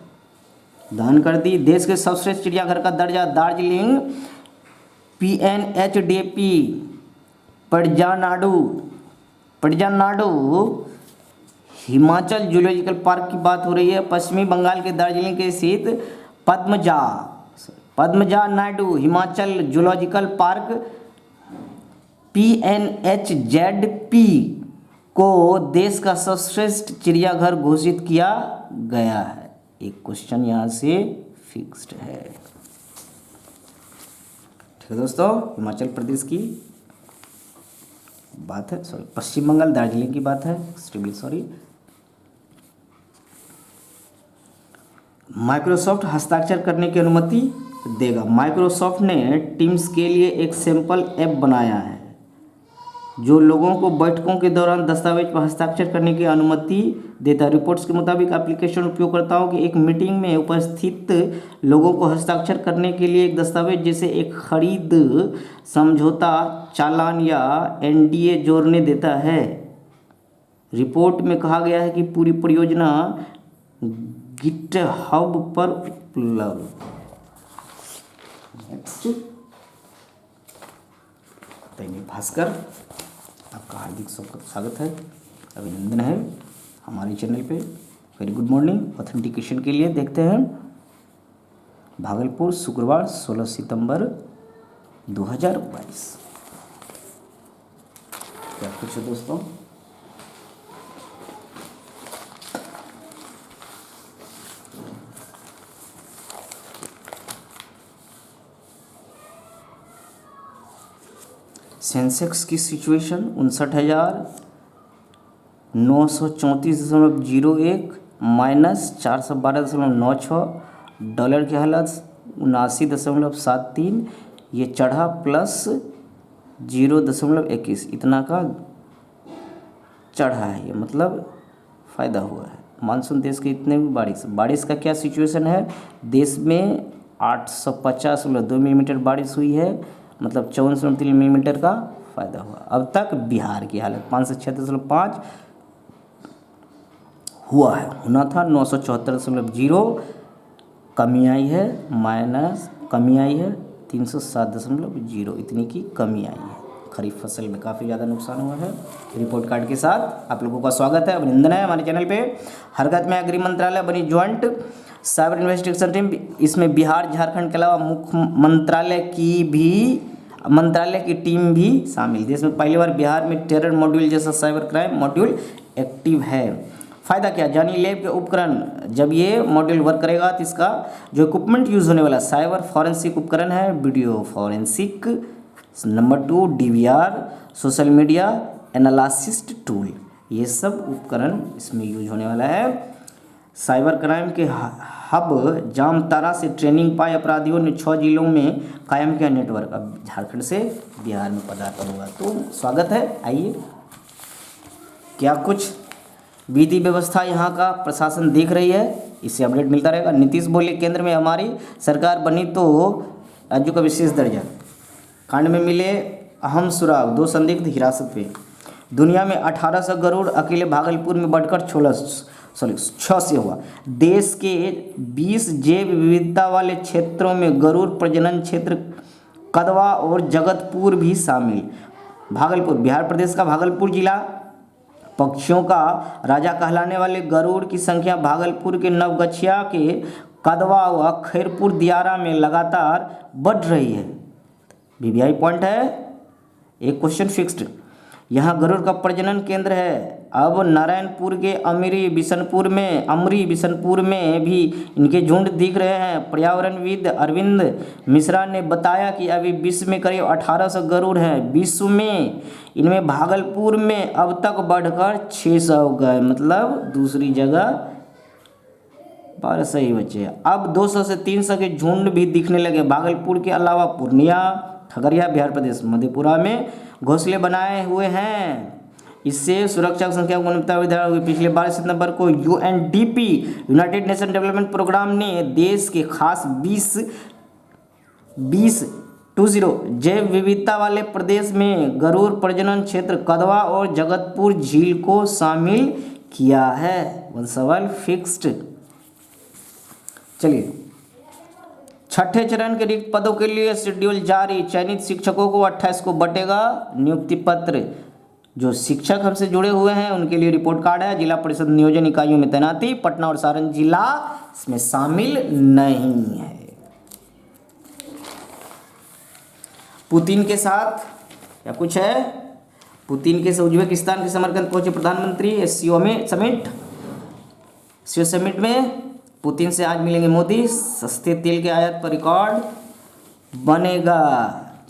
दान कर दी। देश के सर्वश्रेष्ठ चिड़ियाघर का दर्जा दार्जिलिंग PNHDP पड़जानाडु हिमाचल जूलॉजिकल पार्क की बात हो रही है। पश्चिमी बंगाल के दार्जिलिंग के स्थित Padmaja Naidu Himachal zoological park PNHZP को देश का सर्वश्रेष्ठ चिड़ियाघर घोषित किया गया है। एक क्वेश्चन यहाँ से फिक्स्ड है। ठीक है दोस्तों, हिमाचल प्रदेश की बात है, सॉरी पश्चिम बंगाल दार्जिलिंग की बात है, एक्सट्रीमली सॉरी। माइक्रोसॉफ्ट हस्ताक्षर करने की अनुमति देगा। माइक्रोसॉफ्ट ने टीम्स के लिए एक सैंपल ऐप बनाया है जो लोगों को बैठकों के दौरान दस्तावेज पर हस्ताक्षर करने की अनुमति देता है। रिपोर्ट्स के मुताबिक एप्लीकेशन उपयोगकर्ताओं की एक मीटिंग में उपस्थित लोगों को हस्ताक्षर करने के लिए एक दस्तावेज जैसे एक खरीद समझौता, चालान या NDA जोड़ने देता है। रिपोर्ट में कहा गया है कि पूरी परियोजना गिटहब पर उपलब्ध। नेक्स्ट, दैनिक भास्कर, आपका हार्दिक स्वागत है, अभिनंदन है हमारे चैनल पे। Very good morning. ऑथेंटिकेशन के लिए देखते हैं भागलपुर, शुक्रवार 16 सितंबर 2022। क्या कुछ है दोस्तों? सेंसेक्स की सिचुएशन 59,934.01 माइनस 412.96। डॉलर की हालत 79.73। ये चढ़ा प्लस 0.21, इतना का चढ़ा है। ये मतलब फ़ायदा हुआ है। मानसून देश के इतने भी बारिश का क्या सिचुएशन है? देश में 850.2 मिलीमीटर बारिश हुई है, मतलब 54.3 मिलीमीटर का फ़ायदा हुआ। अब तक बिहार की हालत 536.5 हुआ है, होना था 974.0, कमी आई है, माइनस कमी आई है 307.0, इतनी की कमी आई है। खरीफ फसल में काफ़ी ज़्यादा नुकसान हुआ है। रिपोर्ट कार्ड के साथ आप लोगों का स्वागत है, अभिनंदन है हमारे चैनल पे। हरकत में गृह मंत्रालय बनी ज्वाइंट साइबर इन्वेस्टिगेशन टीम। इसमें बिहार, झारखंड के अलावा मुख्य मंत्रालय की टीम भी शामिल। देश में पहली बार बिहार में टेरर मॉड्यूल जैसा साइबर क्राइम मॉड्यूल एक्टिव है। फ़ायदा क्या? जानिए लैब के उपकरण। जब ये मॉड्यूल वर्क करेगा तो इसका जो इक्विपमेंट यूज़ होने वाला साइबर फॉरेंसिक उपकरण है, video forensic, number 2 DVR, social media analysis tool, ये सब उपकरण इसमें यूज होने वाला है। साइबर क्राइम के हब जामतारा से ट्रेनिंग पाए अपराधियों ने 6 जिलों में कायम किया नेटवर्क। अब झारखंड से बिहार में पदार्पण होगा, तो स्वागत है। आइए, क्या कुछ विधि व्यवस्था यहाँ का प्रशासन देख रही है, इससे अपडेट मिलता रहेगा। नीतीश बोले केंद्र में हमारी सरकार बनी तो राज्यों का विशेष दर्जा। कांड में मिले अहम सुराग, 2 संदिग्ध हिरासत पे। दुनिया में 1800 गरुड़ अकेले भागलपुर में बढ़कर 6 से हुआ। देश के 20 जैव विविधता वाले क्षेत्रों में गरुड़ प्रजनन क्षेत्र कदवा और जगतपुर भी शामिल। भागलपुर, बिहार प्रदेश का भागलपुर जिला पक्षियों का राजा कहलाने वाले गरुड़ की संख्या भागलपुर के नवगछिया के कदवा व खैरपुर दियारा में लगातार बढ़ रही है। VVI पॉइंट है, एक क्वेश्चन फिक्स्ड। यहाँ गरुड़ का प्रजनन केंद्र है। अब नारायणपुर के अमरी बिशनपुर में भी इनके झुंड दिख रहे हैं। पर्यावरणविद अरविंद मिश्रा ने बताया कि अभी विश्व में करीब 1800 गरुड़ हैं। विश्व में इनमें भागलपुर में अब तक बढ़कर 600 हो गए, मतलब दूसरी जगह 12 सही बच्चे। अब 200 से 300 के झुंड भी दिखने लगे। भागलपुर के अलावा पूर्णिया, खगड़िया, बिहार प्रदेश, मधेपुरा में घोंसले बनाए हुए हैं। इससे सुरक्षा की संख्या गुणवत्ता वृद्धि हुई। पिछले 12 सितंबर को UNDP, United Nation Development Programme ने देश के खास 20 जैव विविधता वाले प्रदेश में गरुड़ प्रजनन क्षेत्र, कदवा और जगतपुर झील को शामिल किया है। 1 सवाल फिक्स्ड। चलिए, छठे चरण के रिक्त पदों के लिए शेड्यूल जारी। चयनित शिक्षकों को 28 को बटेगा नियुक्ति पत्र। जो शिक्षक हमसे जुड़े हुए हैं उनके लिए रिपोर्ट कार्ड है। जिला परिषद नियोजन इकाइयों में तैनाती। पटना और सारण जिला इसमें शामिल नहीं है। पुतिन के साथ क्या कुछ है? पुतिन के उज्बेकिस्तान के समरकंद पहुंचे प्रधानमंत्री। एससीओ समिट में पुतिन से आज मिलेंगे मोदी। सस्ते तेल के आयात पर रिकॉर्ड बनेगा।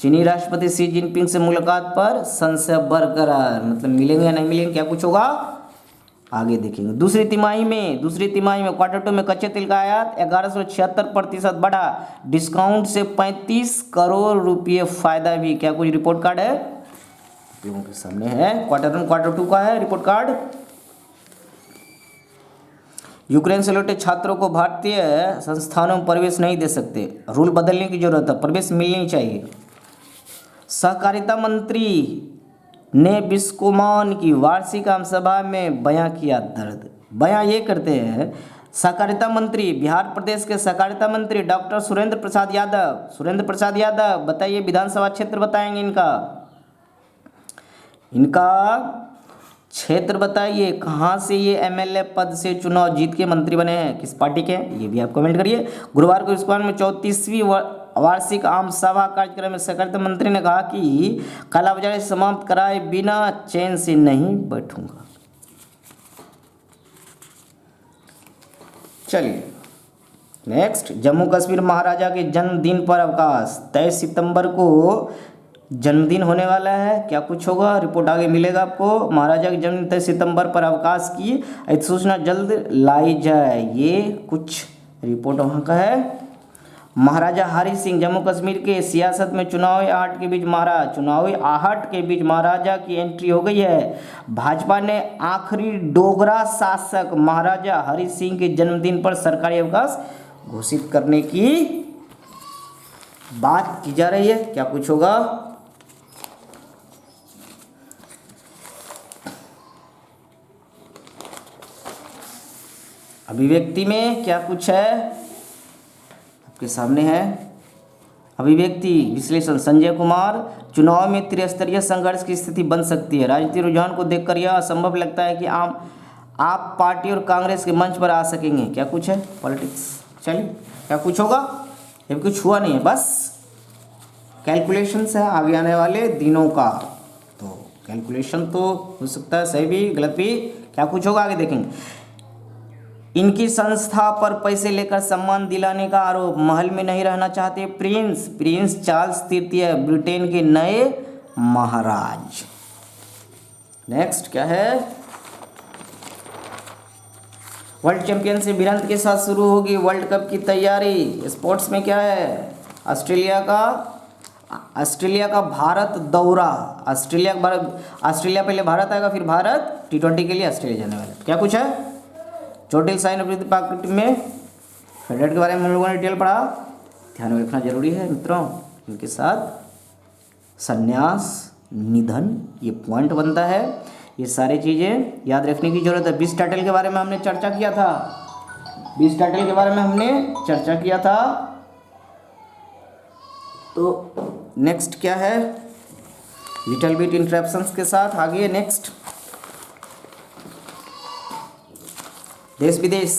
चीनी राष्ट्रपति शी जिनपिंग से मुलाकात पर संशय बरकरार। मतलब मिलेंगे या नहीं मिलेंगे, क्या कुछ होगा आगे देखेंगे। दूसरी तिमाही में क्वार्टर 2 में कच्चे तेल का आयात 1176% बढ़ा। डिस्काउंट से 35 करोड़ रुपये फायदा भी। क्या कुछ रिपोर्ट कार्ड है लोगों के सामने है। क्वार्टर 2 का है रिपोर्ट कार्ड। यूक्रेन से लौटे छात्रों को भारतीय संस्थानों में प्रवेश नहीं दे सकते। रूल बदलने की जरूरत है, प्रवेश मिलनी चाहिए। सहकारिता मंत्री ने बिस्कोमान की वार्षिक आम सभा में बयां किया दर्द। बयां ये करते हैं सहकारिता मंत्री, बिहार प्रदेश के सहकारिता मंत्री डॉक्टर सुरेंद्र प्रसाद यादव। बताइए, विधानसभा क्षेत्र बताएंगे इनका क्षेत्र बताइए। कहाँ से ये एमएलए पद से चुनाव जीत के मंत्री बने हैं, किस पार्टी के हैं, ये भी आप कमेंट करिए। गुरुवार को बिस्कोमान में 34वीं वार्षिक आम सभा कार्यक्रम में सहकारिता मंत्री ने कहा कि कालाबाजारी समाप्त कराए बिना चैन से नहीं बैठूंगा। चलिए नेक्स्ट, जम्मू कश्मीर महाराजा के जन्मदिन पर अवकाश। 23 सितंबर को जन्मदिन होने वाला है। क्या कुछ होगा, रिपोर्ट आगे मिलेगा आपको। महाराजा के जन्मदिन 23 सितंबर पर अवकाश की अधिसूचना जल्द लाई जाए। ये कुछ रिपोर्ट वहाँ का है। महाराजा हरि सिंह जम्मू कश्मीर के सियासत में चुनावी आहट के बीच महाराजा की एंट्री हो गई है। भाजपा ने आखिरी डोगरा शासक महाराजा हरि सिंह के जन्मदिन पर सरकारी अवकाश घोषित करने की बात की जा रही है। क्या कुछ होगा, अभिव्यक्ति में क्या कुछ है आपके सामने है। अभिव्यक्ति विश्लेषण, संजय कुमार, चुनाव में त्रिस्तरीय संघर्ष की स्थिति बन सकती है। राजनीतिक रुझान को देखकर यह असंभव लगता है कि आप पार्टी और कांग्रेस के मंच पर आ सकेंगे। क्या कुछ है, पॉलिटिक्स। चलिए, क्या कुछ होगा, ये कुछ हुआ नहीं है, बस कैलकुलेशंस है आगे आने वाले दिनों का। तो कैलकुलेशन तो हो सकता है सही भी गलत भी। क्या कुछ होगा आगे देखेंगे। इनकी संस्था पर पैसे लेकर सम्मान दिलाने का आरोप। महल में नहीं रहना चाहते प्रिंस चार्ल्स तृतीय, ब्रिटेन के नए महाराज। नेक्स्ट क्या है, वर्ल्ड चैंपियनशिप भिरंत के साथ शुरू होगी। वर्ल्ड कप की तैयारी। स्पोर्ट्स में क्या है, ऑस्ट्रेलिया का भारत दौरा। ऑस्ट्रेलिया पहले भारत आएगा, फिर भारत T20 के लिए ऑस्ट्रेलिया जाने वाला। क्या कुछ है, चोटिल साइन अभिवृद्धि प्रकृति में फेडरेट के बारे में हम लोगों ने डिटेल पढ़ा, ध्यान में रखना जरूरी है मित्रों। इनके साथ संन्यास, निधन, ये पॉइंट बनता है। ये सारी चीज़ें याद रखने की जरूरत है। 20 टाइटल के बारे में हमने चर्चा किया था। तो नेक्स्ट क्या है, लिटिल बिट इंटरप्शंस के साथ आगे। नेक्स्ट, देश विदेश।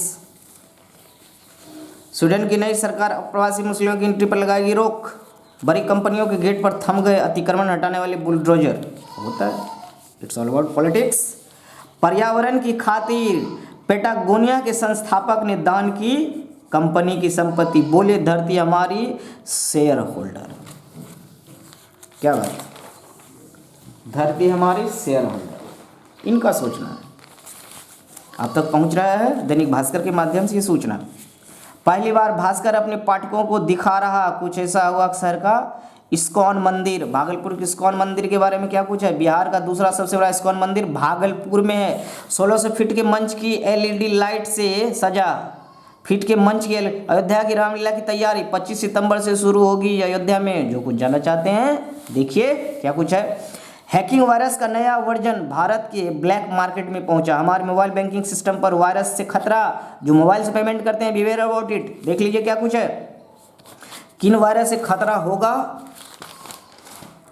स्वीडन की नई सरकार अप्रवासी मुस्लिमों की एंट्री पर लगाएगी रोक। बड़ी कंपनियों के गेट पर थम गए अतिक्रमण हटाने वाले बुलडोजर। होता है, इट्स ऑल अबाउट पॉलिटिक्स। पर्यावरण की खातिर पेटागोनिया के संस्थापक ने दान की कंपनी की संपत्ति। बोले धरती हमारी, शेयर होल्डर। क्या बात, धरती हमारी, शेयर होल्डर, इनका सोचना है। आप तक पहुंच रहा है दैनिक भास्कर के माध्यम से ये सूचना। पहली बार भास्कर अपने पाठकों को दिखा रहा कुछ ऐसा हुआ शहर का इस्कॉन मंदिर। भागलपुर के इस्कॉन मंदिर के बारे में क्या पूछा है? बिहार का दूसरा सबसे बड़ा इस्कॉन मंदिर भागलपुर में है। 1600 फीट के मंच की एलईडी लाइट से सजा। फीट के मंच की अयोध्या की रामलीला की तैयारी 25 सितंबर से शुरू होगी अयोध्या में। जो कुछ जानना चाहते हैं देखिए क्या कुछ है। हैकिंग वायरस का नया वर्जन भारत के ब्लैक मार्केट में पहुंचा। हमारे मोबाइल बैंकिंग सिस्टम पर वायरस से खतरा। जो मोबाइल से पेमेंट करते हैं बिवेयर अबाउट इट। देख लीजिए क्या कुछ है। किन वायरस से खतरा होगा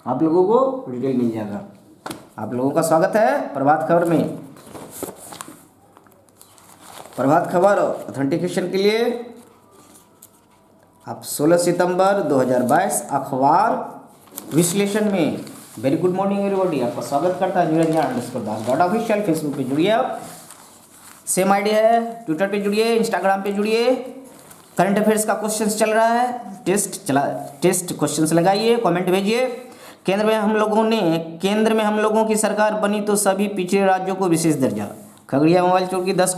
आप लोगों को डिटेल मिल जाएगा। आप लोगों का स्वागत है प्रभात खबर में। प्रभात खबर ऑथेंटिकेशन के लिए आप 16 सितंबर 2022 अखबार विश्लेषण में। वेरी गुड मॉर्निंग एवरीबॉडी, आपका स्वागत करता है निरंजन_दास.ऑफिशियल। फेसबुक पे जुड़िए आप, सेम आईडी है। ट्विटर पे जुड़िए, इंस्टाग्राम पे जुड़िए। करंट अफेयर्स का क्वेश्चंस चल रहा है, टेस्ट क्वेश्चंस लगाइए, कमेंट भेजिए। केंद्र में हम लोगों की सरकार बनी तो सभी पिछड़े राज्यों को विशेष दर्जा। खगड़िया मोबाइल चौकी 10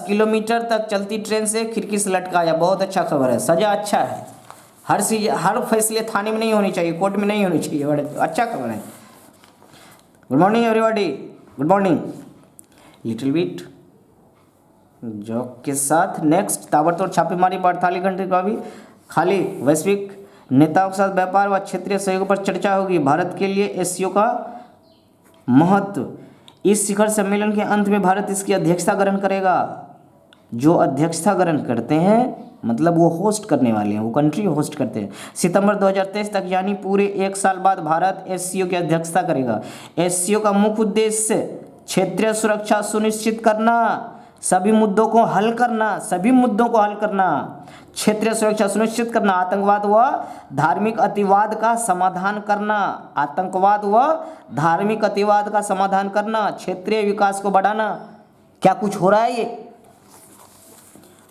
किलोमीटर तक चलती ट्रेन से खिड़की से लटकाया। बहुत अच्छा खबर है, सजा अच्छा है। हर फैसले थाने में नहीं होनी चाहिए, कोर्ट में नहीं होनी चाहिए। बड़े अच्छा खबर है। Good morning everybody, good morning. Little bit job के साथ नेक्स्ट ताबड़तोड़ छापेमारी 48 घंटे का भी खाली। वैश्विक नेताओं के साथ व्यापार व क्षेत्रीय सहयोग पर चर्चा होगी। भारत के लिए एससीओ का महत्व। इस शिखर सम्मेलन के अंत में भारत इसकी अध्यक्षता ग्रहण करेगा। जो अध्यक्षता ग्रहण करते हैं मतलब वो होस्ट करने वाले हैं, वो कंट्री होस्ट करते हैं। सितंबर 2023 तक यानी पूरे 1 साल बाद भारत एससीओ की अध्यक्षता करेगा। एससीओ का मुख्य उद्देश्य क्षेत्रीय सुरक्षा सुनिश्चित करना, सभी मुद्दों को हल करना, क्षेत्रीय सुरक्षा सुनिश्चित करना, आतंकवाद व धार्मिक अतिवाद का समाधान करना, क्षेत्रीय विकास को बढ़ाना। क्या कुछ हो रहा है? ये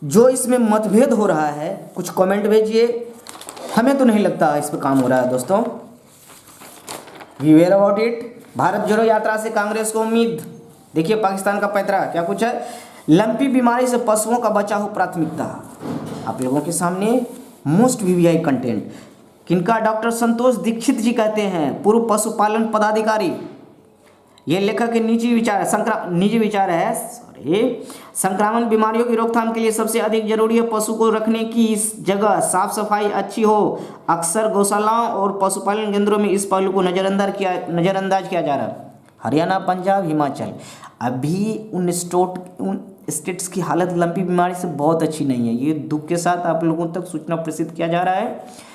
जो इसमें मतभेद हो रहा है कुछ कमेंट भेजिए। हमें तो नहीं लगता इस पर काम हो रहा है दोस्तों। Be aware about it. Bharat Jodo Yatra से कांग्रेस को उम्मीद। देखिए पाकिस्तान का पैतरा क्या कुछ है। लंपी बीमारी से पशुओं का बचाव प्राथमिकता। आप लोगों के सामने मोस्ट वीवीआई कंटेंट किनका? डॉक्टर संतोष दीक्षित जी कहते हैं, पूर्व पशुपालन पदाधिकारी। ये लेखक के निजी विचार है। संक्रामक बीमारियों की रोकथाम के लिए सबसे अधिक जरूरी है पशु को रखने की इस जगह साफ सफाई अच्छी हो। अक्सर गौशालाओं और पशुपालन केंद्रों में इस पहलू को नज़रअंदाज किया जा रहा है। हरियाणा, पंजाब, हिमाचल, अभी उन स्टेट्स की हालत लंपी बीमारी से बहुत अच्छी नहीं है। ये दुख के साथ आप लोगों तक सूचना प्रेषित किया जा रहा है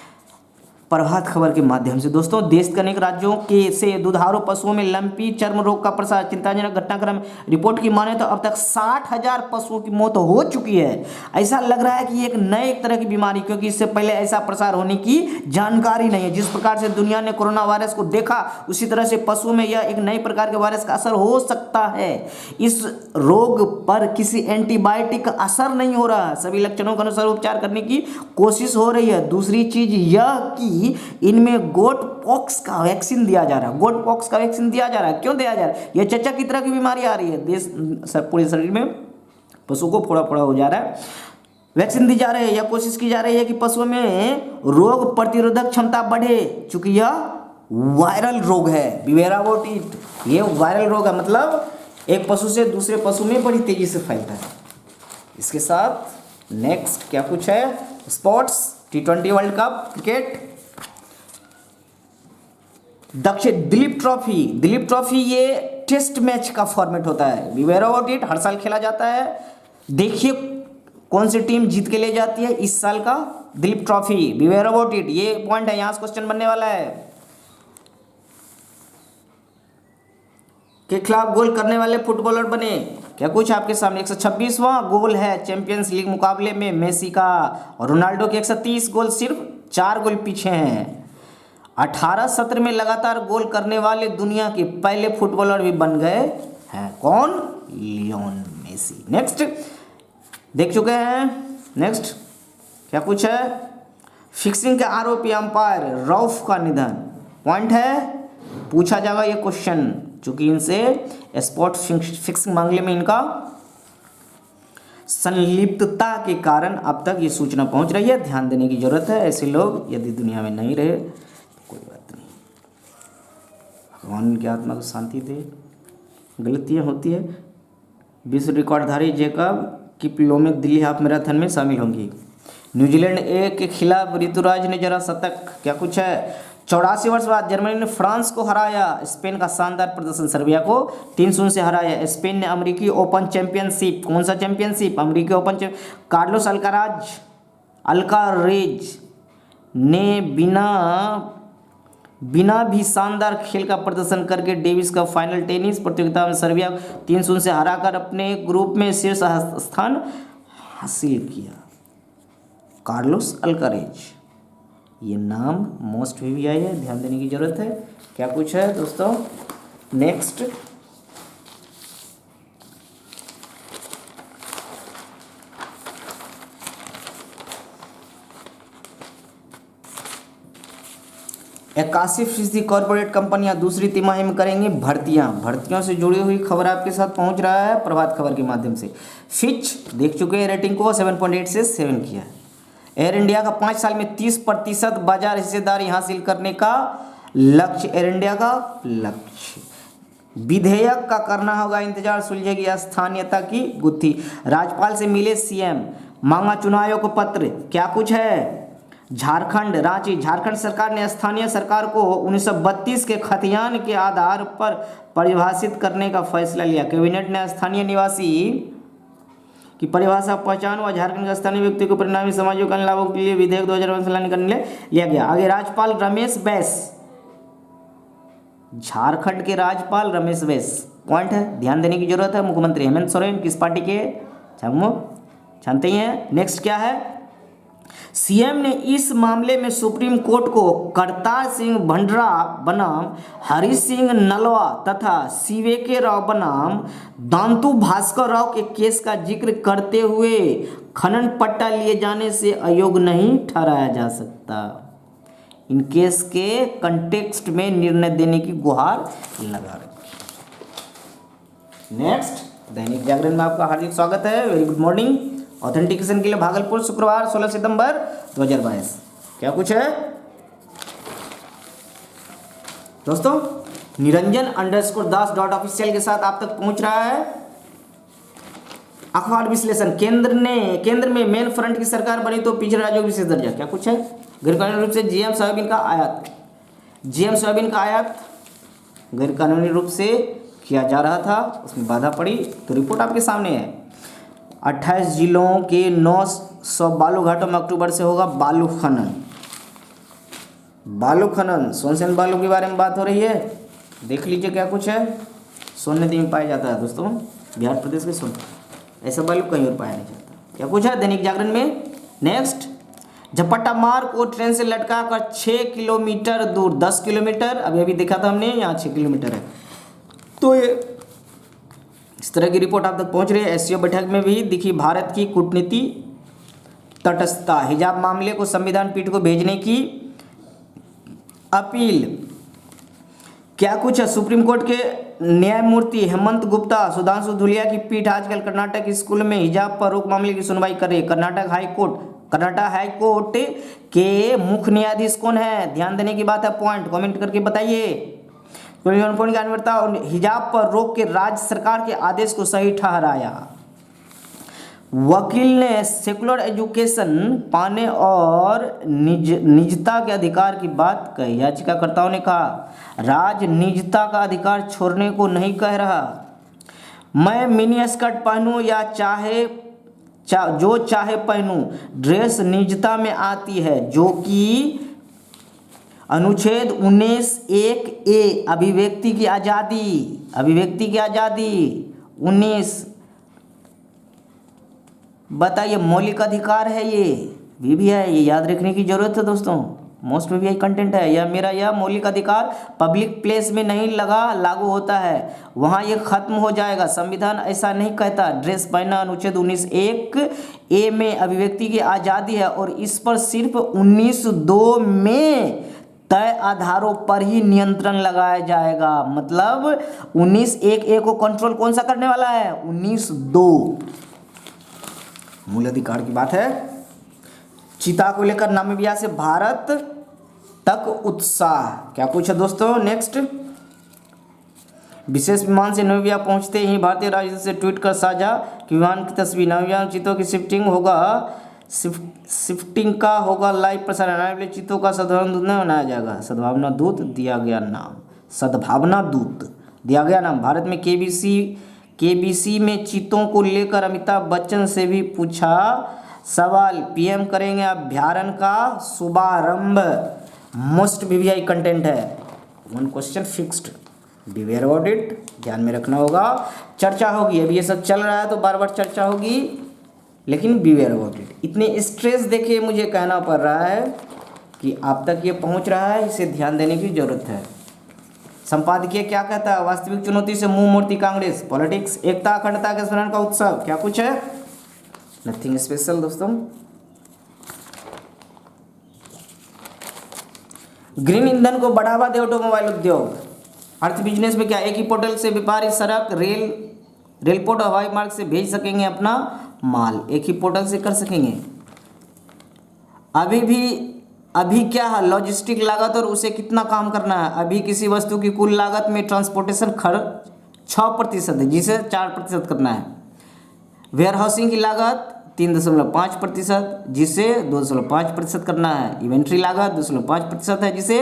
प्रभात खबर के माध्यम से। दोस्तों, देश के अनेक राज्यों से दुधारू पशुओं में लंपी चर्म रोग का प्रसार चिंताजनक घटनाक्रम। रिपोर्ट की माने तो अब तक 60,000 पशुओं की मौत हो चुकी है। ऐसा लग रहा है कि एक नए तरह की बीमारी, क्योंकि इससे पहले ऐसा प्रसार होने की जानकारी नहीं है। जिस प्रकार से दुनिया ने कोरोना वायरस को देखा उसी तरह से पशुओं में यह एक नए प्रकार के वायरस का असर हो सकता है। इस रोग पर किसी एंटीबायोटिक का असर नहीं हो रहा। सभी लक्षणों के अनुसार उपचार करने की कोशिश हो रही है। दूसरी चीज यह कि इनमें गोट पॉक्स का वैक्सीन दिया जा रहा है। क्यों दिया जा रहा है? यह चचा की तरह की बीमारी आ रही है। पूरे शरीर में पशु को फोड़ा हो जा रहा है। वैक्सीन दी जा रही है या कोशिश की जा रही है कि पशुओं में रोग प्रतिरोधक क्षमता बढ़े, चूंकि यह वायरल रोग है। Beware about it. ये वायरल रोग है, मतलब एक पशु से दूसरे पशु में बड़ी तेजी से फैलता है। इसके साथ नेक्स्ट क्या कुछ है? Sports, T20 world cup cricket, Dilip trophy ये टेस्ट मैच का फॉर्मेट होता है। Beware about it. हर साल खेला जाता है। देखिए कौन सी टीम जीत के ले जाती है इस साल का Dilip trophy. Beware about it. ये पॉइंट है, यहां से क्वेश्चन बनने वाला है। के खिलाफ गोल करने वाले फुटबॉलर बने। क्या कुछ आपके सामने? 126वां गोल है चैंपियंस लीग मुकाबले में मेसी का, और रोनाल्डो के 130 गोल सिर्फ 4 गोल पीछे हैं। 18 सत्र में लगातार गोल करने वाले दुनिया के पहले फुटबॉलर भी बन गए हैं। कौन? Lionel Messi. नेक्स्ट देख चुके हैं। नेक्स्ट क्या कुछ है? फिक्सिंग के आरोपी अंपायर रऊफ का निधन। पॉइंट है, पूछा जाएगा ये क्वेश्चन, चूंकि इनसे स्पॉट फिक्सिंग मामले में इनका संलिप्तता के कारण अब तक ये सूचना पहुंच रही है, ध्यान देने की जरूरत है। ऐसे लोग यदि दुनिया में नहीं रहे तो कोई बात नहीं, भगवान उनकी आत्मा को शांति दे। गलतियाँ होती है। विश्व रिकॉर्डधारी जैकब किपलोमिक दिल्ली हाफ मैराथन में शामिल होंगी। न्यूजीलैंड ए के खिलाफ ऋतुराज ने जरा शतक, क्या कुछ है। 84 वर्ष बाद जर्मनी ने फ्रांस को हराया। स्पेन का शानदार प्रदर्शन, सर्बिया को 3-0 से हराया। स्पेन ने अमेरिकी ओपन चैंपियनशिप, कौन सा चैंपियनशिप, अमेरिकी ओपन कार्लोस अल्कारेज ने बिना भी शानदार खेल का प्रदर्शन करके डेविस कप फाइनल टेनिस प्रतियोगिता में सर्बिया को 3-0 से हराकर अपने ग्रुप में शीर्ष स्थान हासिल किया। कार्लोस अल्कारेज, ये नाम मोस्ट वीवीआई है, ध्यान देने की जरूरत है। क्या कुछ है दोस्तों, नेक्स्ट। इक्यासी फीसदी कॉरपोरेट कंपनियां दूसरी तिमाही में करेंगी भर्तियों से जुड़ी हुई खबर आपके साथ पहुंच रहा है प्रभात खबर के माध्यम से। फिच देख चुके हैं, रेटिंग को 7.8 से 7 किया है। एयर इंडिया का 5 साल में 30% बाजार हिस्सेदारी हासिल करने का लक्ष्य, एयर इंडिया का लक्ष्य। विधेयक का करना होगा इंतजार, सुलझेगी स्थानीयता की गुत्थी। राज्यपाल से मिले सीएम, मांगा चुनाव आयोग को पत्र, क्या कुछ है। झारखंड, रांची, झारखंड सरकार ने स्थानीय सरकार को 1932 के खतियान के आधार पर परिभाषित करने का फैसला लिया। कैबिनेट ने स्थानीय निवासी की परिभाषा पहचान व झारखंड के स्थानीय व्यक्ति को परिणामी सामाजिक कल्याण लाभों के लिए विधेयक 2022 लाने करने लिया गया। आगे राज्यपाल रमेश बैस, झारखंड के राज्यपाल रमेश बैस पॉइंट है, ध्यान देने की जरूरत है। मुख्यमंत्री हेमंत सोरेन किस पार्टी के, जानते ही हैं। नेक्स्ट क्या है, सीएम ने इस मामले में सुप्रीम कोर्ट को करतार सिंह भंडरा बनाम हरीश सिंह नलवा तथा सीवेके राव बनाम दांतु भास्कर राव के केस का जिक्र करते हुए खनन पट्टा लिए जाने से अयोग्य नहीं ठहराया जा सकता। इन केस के कंटेक्स्ट में निर्णय देने की गुहार लगा रखी। नेक्स्ट, दैनिक जागरण में आपका हार्दिक स्वागत है। Very good morning. ऑथेंटिकेशन के लिए भागलपुर, शुक्रवार 16 सितंबर 2022। क्या कुछ है दोस्तों, निरंजन_दास.ऑफिशियल के साथ आप तक पहुंच रहा है अखबार विश्लेषण। केंद्र में मेन फ्रंट की सरकार बनी तो पिछड़े राज्यों को विशेष दर्जा, क्या कुछ है। गैरकानूनी रूप से जीएम सोयाबीन का आयात गैरकानूनी रूप से किया जा रहा था, उसमें बाधा पड़ी, तो रिपोर्ट आपके सामने है। 28 जिलों के 900 बालू घाटों में अक्टूबर से होगा बालू खनन। सोनसेन बालू के बारे में बात हो रही है, देख लीजिए क्या कुछ है। सोन नदी में पाया जाता है दोस्तों, बिहार प्रदेश के सोन, ऐसा बालू कहीं और पाया नहीं जाता। क्या कुछ है दैनिक जागरण में। नेक्स्ट, झपट्टा मार को ट्रेन से लटका कर 6 किलोमीटर दूर, 10 किलोमीटर अभी देखा था हमने, यहाँ 6 किलोमीटर है। तो ये इस तरह की रिपोर्ट आप तक पहुंच रही है। एससीओ बैठक में भी दिखी भारत की कूटनीति तटस्थता। हिजाब मामले को संविधान पीठ को भेजने की अपील, क्या कुछ है। सुप्रीम कोर्ट के न्यायमूर्ति हेमंत गुप्ता, सुधांशु धुलिया की पीठ आजकल कर्नाटक स्कूल में हिजाब पर रोक मामले की सुनवाई कर रही है। कर्नाटक हाई कोर्ट के मुख्य न्यायाधीश कौन है, ध्यान देने की बात है। पॉइंट कमेंट करके बताइए। अनिवार्यता और हिजाब पर रोक के राज्य सरकार के आदेश को सही ठहराया। वकील ने सेकुलर एजुकेशन पाने और निजता के अधिकार की बात कही। याचिकाकर्ताओं ने कहा राज्य निजता का अधिकार छोड़ने को नहीं कह रहा। मैं मिनी स्कर्ट पहनूं या जो चाहे पहनूं, ड्रेस निजता में आती है, जो कि अनुच्छेद 19(1)(a) अभिव्यक्ति की आज़ादी 19 बताइए, मौलिक अधिकार है, ये भी है, ये याद रखने की जरूरत है दोस्तों। मोस्ट वीवीआई कंटेंट है। यह मौलिक अधिकार पब्लिक प्लेस में नहीं लागू होता है, वहाँ ये खत्म हो जाएगा। संविधान ऐसा नहीं कहता। ड्रेस पहनना अनुच्छेद 19(1)(a) में अभिव्यक्ति की आज़ादी है और इस पर सिर्फ 19(2) में तय आधारों पर ही नियंत्रण लगाया जाएगा। मतलब 19(1)(a) को कंट्रोल कौन सा करने वाला है, 19(2). मूल अधिकार की बात है। चीता को लेकर नामीबिया से भारत तक उत्साह, क्या पूछा दोस्तों। नेक्स्ट, विशेष विमान से नामीबिया पहुंचते ही भारतीय राजदूत से ट्वीट कर साझा कि विमान की तस्वीर। नामीबिया में चीतों की शिफ्टिंग का होगा लाइव प्रसारण। आने वाले चीतों का सद्भावना दूत नहीं बनाया जाएगा। सद्भावना दूत दिया गया नाम, सद्भावना दूत दिया गया नाम। भारत में केबीसी में चीतों को लेकर अमिताभ बच्चन से भी पूछा सवाल। पीएम करेंगे अभ्यारण्य का शुभारंभ। मोस्ट वीवीआई कंटेंट है। One question fixed, beware about it, ध्यान में रखना होगा। चर्चा होगी, अभी ये सब चल रहा है तो बार बार चर्चा होगी, लेकिन बीवेयर अबाउट इट। इतने स्ट्रेस देके मुझे कहना पड़ रहा है कि आप तक ये पहुंच रहा है, इसे ध्यान देने की जरूरत है। संपादकीय क्या कहता है। वास्तविक चुनौती से मुंह मोड़ती कांग्रेस। पॉलिटिक्स, एकता अखंडता के स्मरण का उत्सव, क्या कुछ है, नथिंग स्पेशल दोस्तों। ग्रीन ईंधन को बढ़ावा दे ऑटोमोबाइल उद्योग। अर्थ बिजनेस में क्या, एक ही पोर्टल से व्यापारी सड़क रेलपोर्ट हवाई मार्ग से भेज सकेंगे अपना माल, एक ही पोर्टल से कर सकेंगे। अभी क्या है, लॉजिस्टिक लागत और उसे कितना काम करना है। अभी किसी वस्तु की कुल लागत में ट्रांसपोर्टेशन खर्च 6% है, जिसे 4% करना है। वेयर हाउसिंग की लागत 3.5%, जिसे 2.5% करना है। इन्वेंट्री लागत 2.5% है, जिसे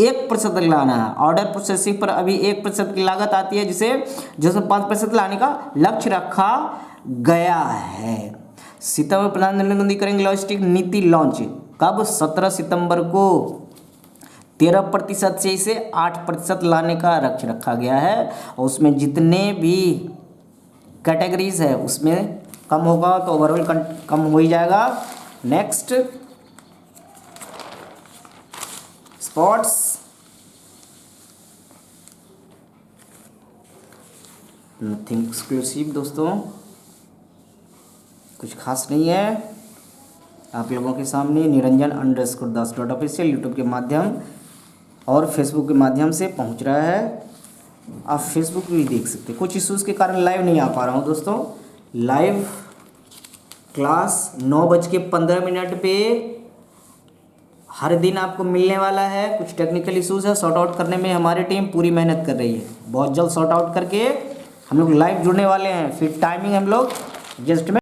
1% तक लाना है। ऑर्डर प्रोसेसिंग पर अभी 1% की लागत आती है, जिसे 5% लाने का लक्ष्य रखा गया है। सितंबर प्रधानमंत्री नरेंद्र मोदी करेंगे लॉजिस्टिक नीति लॉन्च। कब, 17 सितंबर को। 13% से इसे 8% लाने का लक्ष्य रखा गया है, और उसमें जितने भी कैटेगरीज है उसमें कम होगा तो ओवरऑल कम हो ही जाएगा। Next, sports. नथिंग एक्सक्लूसिव दोस्तों, कुछ खास नहीं है। आप लोगों के सामने niranjan_das.official यूट्यूब के माध्यम और फेसबुक के माध्यम से पहुंच रहा है। आप फेसबुक भी देख सकते हैं। कुछ इश्यूज़ के कारण लाइव नहीं आ पा रहा हूं दोस्तों। लाइव क्लास 9:15 पे हर दिन आपको मिलने वाला है। कुछ टेक्निकल इश्यूज़ है, सॉर्ट आउट करने में हमारी टीम पूरी मेहनत कर रही है। बहुत जल्द सॉर्ट आउट करके हम लोग लाइव जुड़ने वाले हैं। फिर टाइमिंग हम लोग जस्ट में